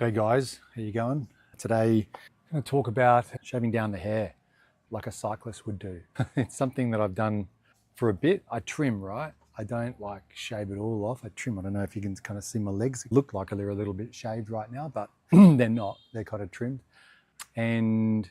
G'day guys, how you going? Today I'm going to talk about shaving down the hair like a cyclist would do. It's something that I've done for a bit. I trim, right? I don't like shave it all off. I trim. I don't know if you can kind of see my legs. It look like they're a little bit shaved right now, but they're not. They're kind of trimmed. And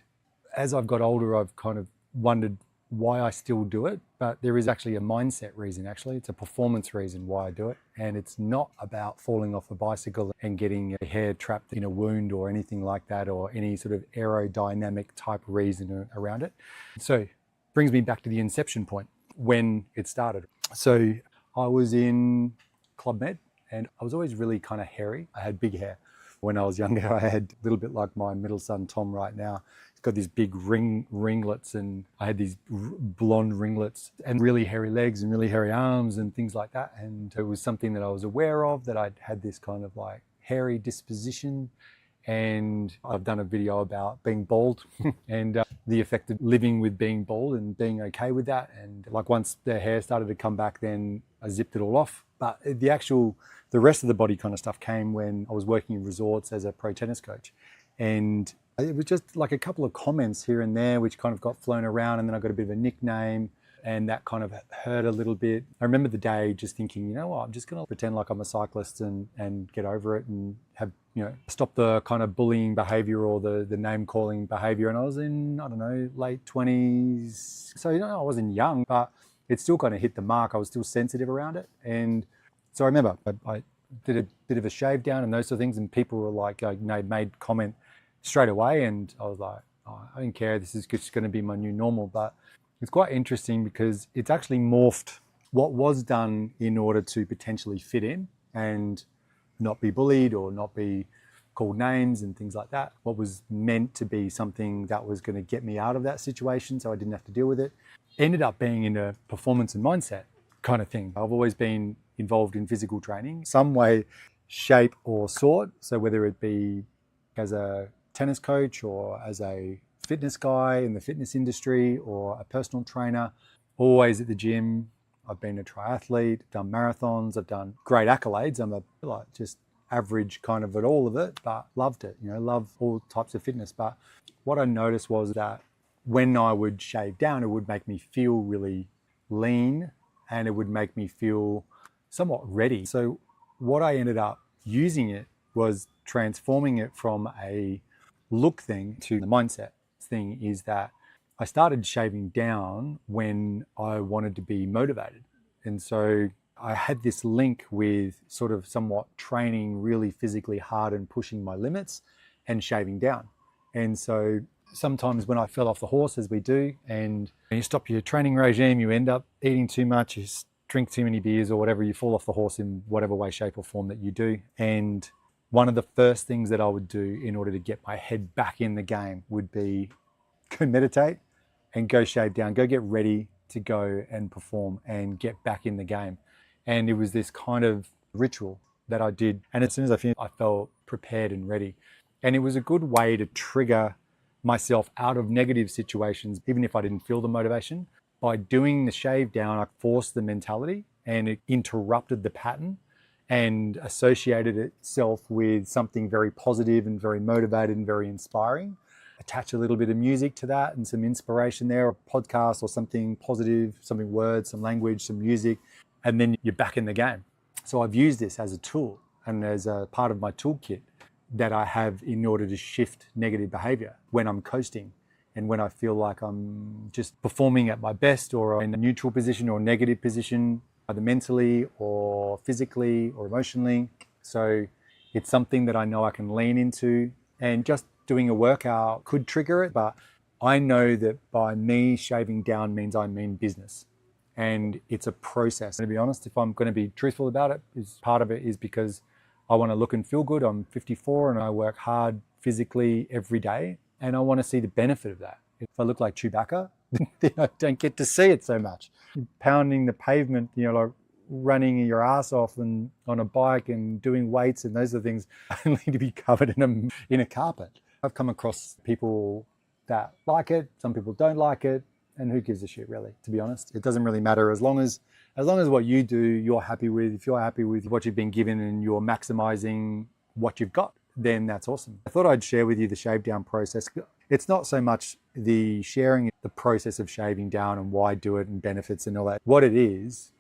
as I've got older, I've kind of wondered why I still do it, but there is actually a mindset reason. Actually, it's a performance reason why I do it, and it's not about falling off a bicycle and getting a hair trapped in a wound or anything like that, or any sort of aerodynamic type reason around it. So brings me back to the inception point when it started. So I was in Club Med and I was always really kind of hairy. I had big hair. When I was younger, I had a little bit like my middle son, Tom, right now. He's got these big ringlets, and I had these blonde ringlets and really hairy legs and really hairy arms and things like that. And it was something that I was aware of, that I'd had this kind of like hairy disposition. And I've done a video about being bald and the effect of living with being bald and being okay with that. And like once the hair started to come back, then I zipped it all off. But the rest of the body kind of stuff came when I was working in resorts as a pro tennis coach. And it was just like a couple of comments here and there, which kind of got flown around. And then I got a bit of a nickname, and that kind of hurt a little bit. I remember the day just thinking, you know what, I'm just going to pretend like I'm a cyclist and get over it and have, stop the kind of bullying behavior or the name calling behavior. And I was in, I don't know, late 20s. So, I wasn't young, but it still kind of hit the mark. I was still sensitive around it. And so I remember I did a bit of a shave down and those sort of things. And people were like, made comment straight away. And I was like, oh, I didn't care. This is just going to be my new normal. But it's quite interesting because it's actually morphed what was done in order to potentially fit in and not be bullied or not be called names and things like that. What was meant to be something that was going to get me out of that situation so I didn't have to deal with it, ended up being in a performance and mindset kind of thing. I've always been involved in physical training, some way, shape or sort. So whether it be as a tennis coach or as a fitness guy in the fitness industry or a personal trainer, always at the gym. I've been a triathlete, done marathons, I've done great accolades. I'm just average kind of at all of it, but loved it, love all types of fitness. But what I noticed was that when I would shave down, it would make me feel really lean and it would make me feel somewhat ready. So what I ended up using it was transforming it from a look thing to the mindset thing, is that I started shaving down when I wanted to be motivated. And so I had this link with sort of somewhat training really physically hard and pushing my limits and shaving down. And so sometimes when I fell off the horse, as we do, and you stop your training regime, you end up eating too much, you drink too many beers or whatever, you fall off the horse in whatever way, shape or form that you do. And one of the first things that I would do in order to get my head back in the game would be go meditate and go shave down, go get ready to go and perform and get back in the game. And it was this kind of ritual that I did. And as soon as I finished, I felt prepared and ready. And it was a good way to trigger myself out of negative situations, even if I didn't feel the motivation. By doing the shave down, I forced the mentality and it interrupted the pattern and associated itself with something very positive and very motivated and very inspiring. Attach a little bit of music to that and some inspiration there, a podcast or something positive, something words, some language, some music, and then you're back in the game. So I've used this as a tool and as a part of my toolkit that I have in order to shift negative behavior when I'm coasting and when I feel like I'm just performing at my best or in a neutral position or negative position, either mentally or physically or emotionally. So it's something that I know I can lean into, and just doing a workout could trigger it, but I know that by me shaving down means I mean business. And it's a process. And to be honest, if I'm going to be truthful about it, part of it is because I want to look and feel good. I'm 54 and I work hard physically every day, and I want to see the benefit of that. If I look like Chewbacca, then I don't get to see it so much. Pounding the pavement, like running your ass off and on a bike and doing weights and those are things only to be covered in a carpet. I've come across people that like it, some people don't like it, and who gives a shit really, to be honest. It doesn't really matter as long as what you do, you're happy with. If you're happy with what you've been given and you're maximizing what you've got, then that's awesome. I thought I'd share with you the shave down process. It's not so much the sharing the process of shaving down and why do it and benefits and all that. What it is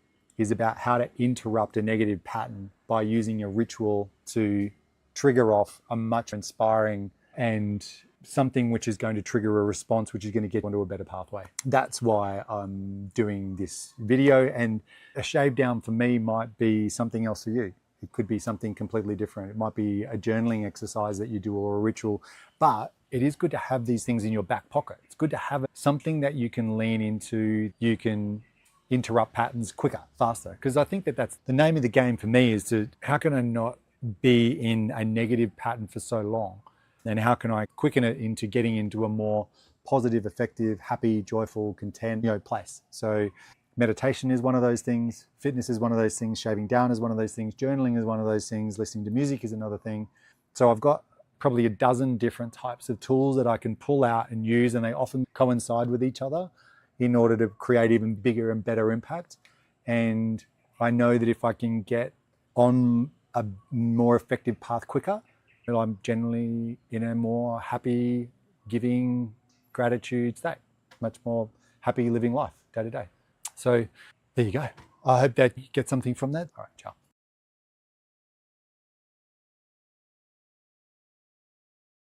about how to interrupt a negative pattern by using a ritual to trigger off a much inspiring and something which is going to trigger a response which is going to get onto a better pathway. That's why I'm doing this video, and a shave down for me might be something else for you. It could be something completely different. It might be a journaling exercise that you do or a ritual, but it is good to have these things in your back pocket. It's good to have something that you can lean into. You can interrupt patterns quicker, faster. Because I think that that's the name of the game for me, is to, how can I not be in a negative pattern for so long? And how can I quicken it into getting into a more positive, effective, happy, joyful, content, place? So meditation is one of those things. Fitness is one of those things. Shaving down is one of those things. Journaling is one of those things. Listening to music is another thing. So I've got probably a dozen different types of tools that I can pull out and use, and they often coincide with each other in order to create even bigger and better impact. And I know that if I can get on a more effective path quicker, that I'm generally in a more happy, giving, gratitude state, much more happy living life day to day. So there you go. I hope that you get something from that. All right, ciao.